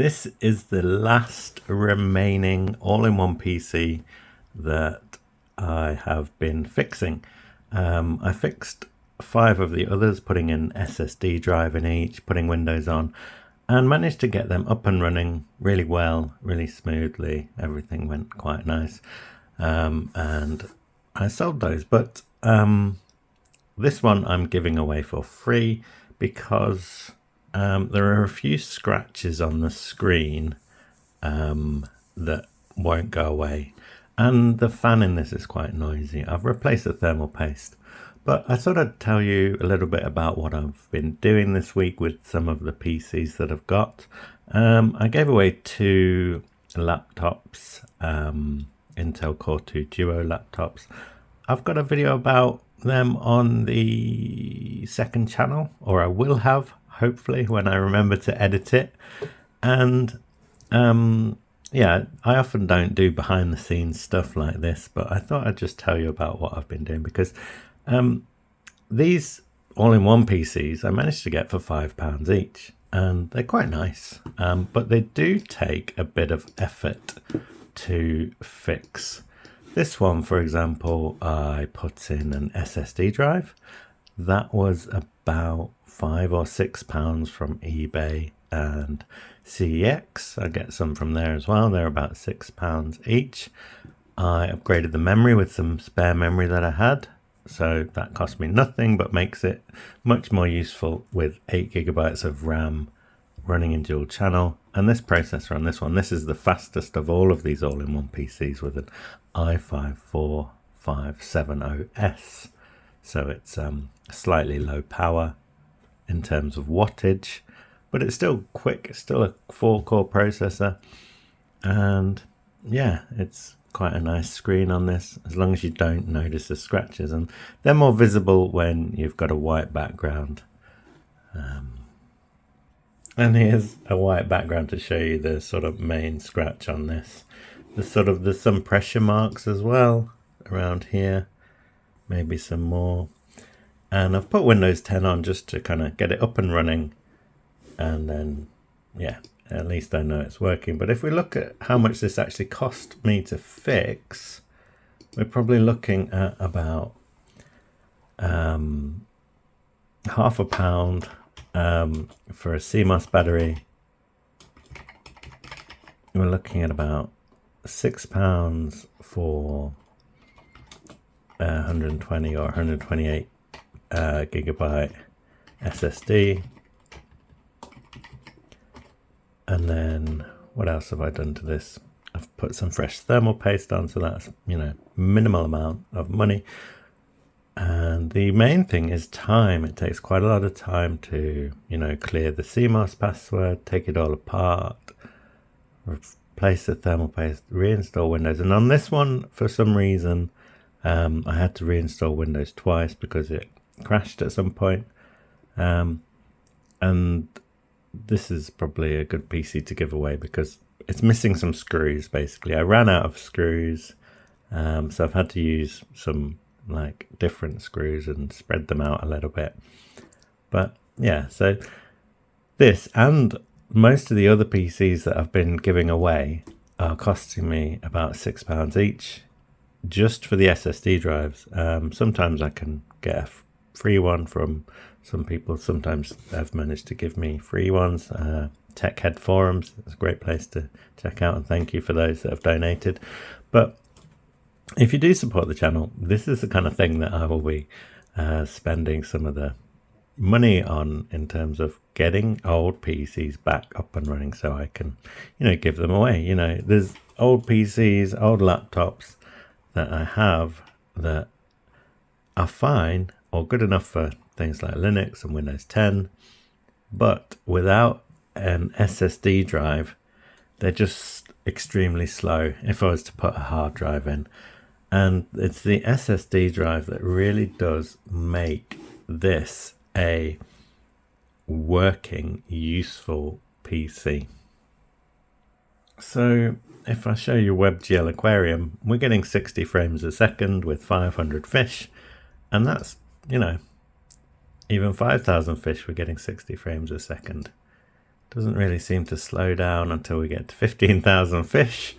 This is the last remaining all-in-one PC that I have been fixing. I fixed 5 of the others, putting in SSD drive in each, putting Windows on, and managed to get them up and running really well, really smoothly. Everything went quite nice, and I sold those. But this one I'm giving away for free because there are a few scratches on the screen that won't go away, and the fan in this is quite noisy. I've replaced the thermal paste, but I thought I'd tell you a little bit about what I've been doing this week with some of the PCs that I've got. I gave away 2 laptops, Intel Core 2 Duo laptops. I've got a video about them on the second channel, or I will have, hopefully, when I remember to edit it. And yeah, I often don't do behind the scenes stuff like this, but I thought I'd just tell you about what I've been doing, because these all-in-one PCs I managed to get for £5 each, and they're quite nice, but they do take a bit of effort to fix. This one, for example, I put in an SSD drive. That was about £5 or £6 from eBay and CEX. I get some from there as well. They're about £6 each. I upgraded the memory with some spare memory that I had, so that cost me nothing but makes it much more useful with 8GB of RAM running in dual channel. And this processor on this one, this is the fastest of all of these all-in-one PCs with an i5-4570S. So it's slightly low power in terms of wattage, but it's still quick. It's still a 4-core processor, and yeah, it's quite a nice screen on this, as long as you don't notice the scratches, and they're more visible when you've got a white background. And here's a white background to show you the sort of main scratch on this. There's some pressure marks as well around here, maybe some more. And I've put Windows 10 on just to kind of get it up and running, and then yeah, at least I know it's working. But if we look at how much this actually cost me to fix, we're probably looking at about £50 for a CMOS battery. We're looking at about £6 for 120 or 128 gigabyte SSD. And then what else have I done to this? I've put some fresh thermal paste on, so that's, you know, minimal amount of money. And the main thing is time. It takes quite a lot of time to, you know, clear the CMOS password, take it all apart, replace the thermal paste, reinstall Windows. And on this one, for some reason, I had to reinstall Windows twice because it crashed at some point. And this is probably a good PC to give away because it's missing some screws. Basically, I ran out of screws, so I've had to use some like different screws and spread them out a little bit. But yeah, so this and most of the other PCs that I've been giving away are costing me about £6 each just for the SSD drives. Sometimes I can get a free one from some people. Sometimes they've managed to give me free ones. Tech Head forums, it's a great place to check out, and thank you for those that have donated. But if you do support the channel, this is the kind of thing that I will be spending some of the money on, in terms of getting old PCs back up and running so I can, you know, give them away. You know, there's old PCs, old laptops that I have that are fine or good enough for things like Linux and Windows 10, but without an SSD drive, they're just extremely slow if I was to put a hard drive in. And it's the SSD drive that really does make this a working, useful PC. So if I show you WebGL Aquarium, we're getting 60 frames a second with 500 fish, and that's, you know, even 5,000 fish, we're getting 60 frames a second. Doesn't really seem to slow down until we get to 15,000 fish.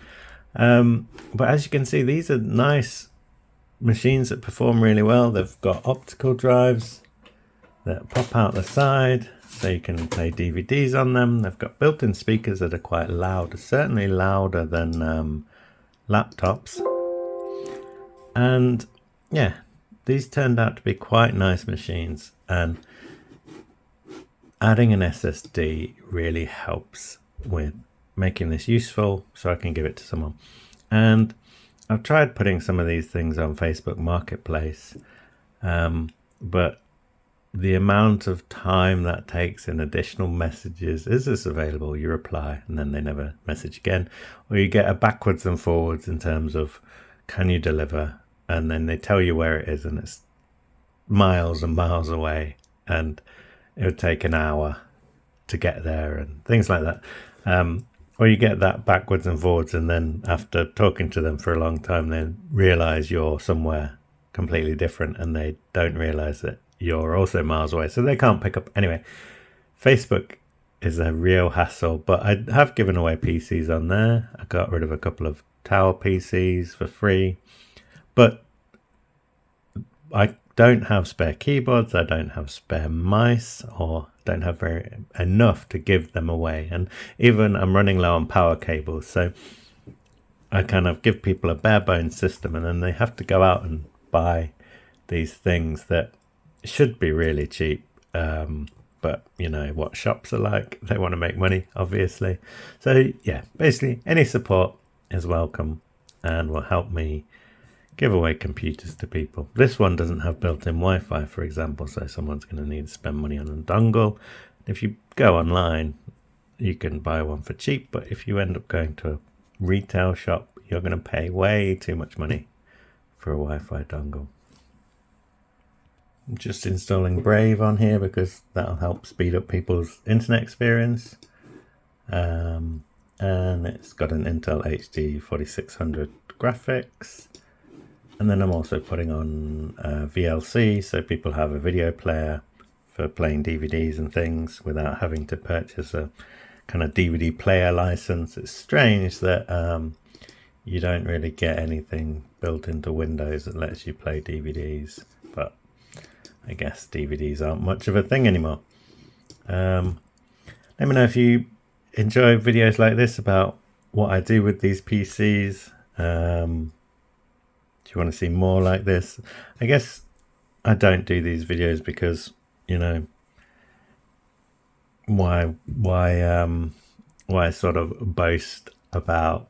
But as you can see, these are nice machines that perform really well. They've got optical drives that pop out the side, so you can play DVDs on them. They've got built-in speakers that are quite loud, certainly louder than laptops. And yeah, these turned out to be quite nice machines, and adding an SSD really helps with making this useful, so I can give it to someone. And I've tried putting some of these things on Facebook Marketplace, but the amount of time that takes in additional messages, is this available? You reply and then they never message again, or you get a backwards and forwards in terms of can you deliver, and then they tell you where it is and it's miles and miles away, and it would take an hour to get there and things like that. Or you get that backwards and forwards, and then after talking to them for a long time, they realize you're somewhere completely different and they don't realize that you're also miles away, so they can't pick up. Anyway, Facebook is a real hassle, but I have given away PCs on there. I got rid of a couple of Tower PCs for free, but I don't have spare keyboards, I don't have spare mice, or don't have enough to give them away. And even I'm running low on power cables, so I kind of give people a bare bones system, and then they have to go out and buy these things that should be really cheap, but you know what shops are like, they want to make money, obviously. So yeah, basically any support is welcome and will help me give away computers to people. This one doesn't have built-in Wi-Fi, for example, so someone's going to need to spend money on a dongle. If you go online, you can buy one for cheap, but if you end up going to a retail shop, you're going to pay way too much money for a Wi-Fi dongle. I'm just installing Brave on here because that'll help speed up people's internet experience. And it's got an Intel HD 4600 graphics. And then I'm also putting on VLC, so people have a video player for playing DVDs and things without having to purchase a kind of DVD player license. It's strange that you don't really get anything built into Windows that lets you play DVDs, but I guess DVDs aren't much of a thing anymore. Let me know if you enjoy videos like this about what I do with these PCs. Do you want to see more like this? I guess I don't do these videos because, you know, why sort of boast about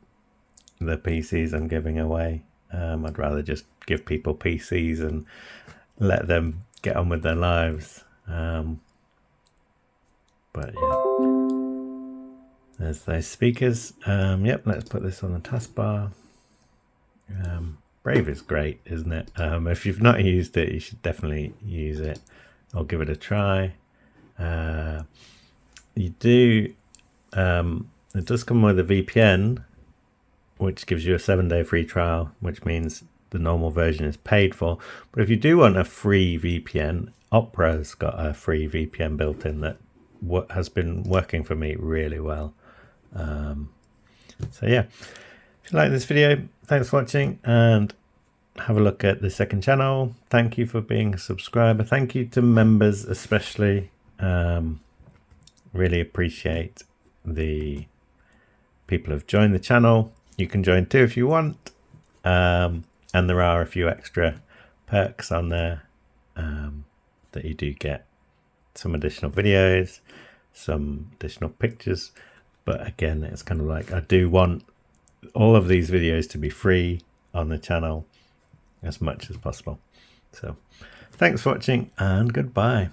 the PCs I'm giving away? I'd rather just give people PCs and let them get on with their lives. But yeah, there's those speakers. Yep, let's put this on the taskbar. Brave is great, isn't it? If you've not used it, you should definitely use it or give it a try. It does come with a VPN, which gives you a 7-day free trial, which means the normal version is paid for. But if you do want a free VPN, Opera's got a free VPN built in that has been working for me really well. So yeah, if you like this video, thanks for watching, and have a look at the second channel. Thank you for being a subscriber. Thank you to members especially. Really appreciate the people who've joined the channel. You can join too if you want. And there are a few extra perks on there that you do get. Some additional videos, some additional pictures. But again, it's kind of like I do want all of these videos to be free on the channel as much as possible. So thanks for watching and goodbye.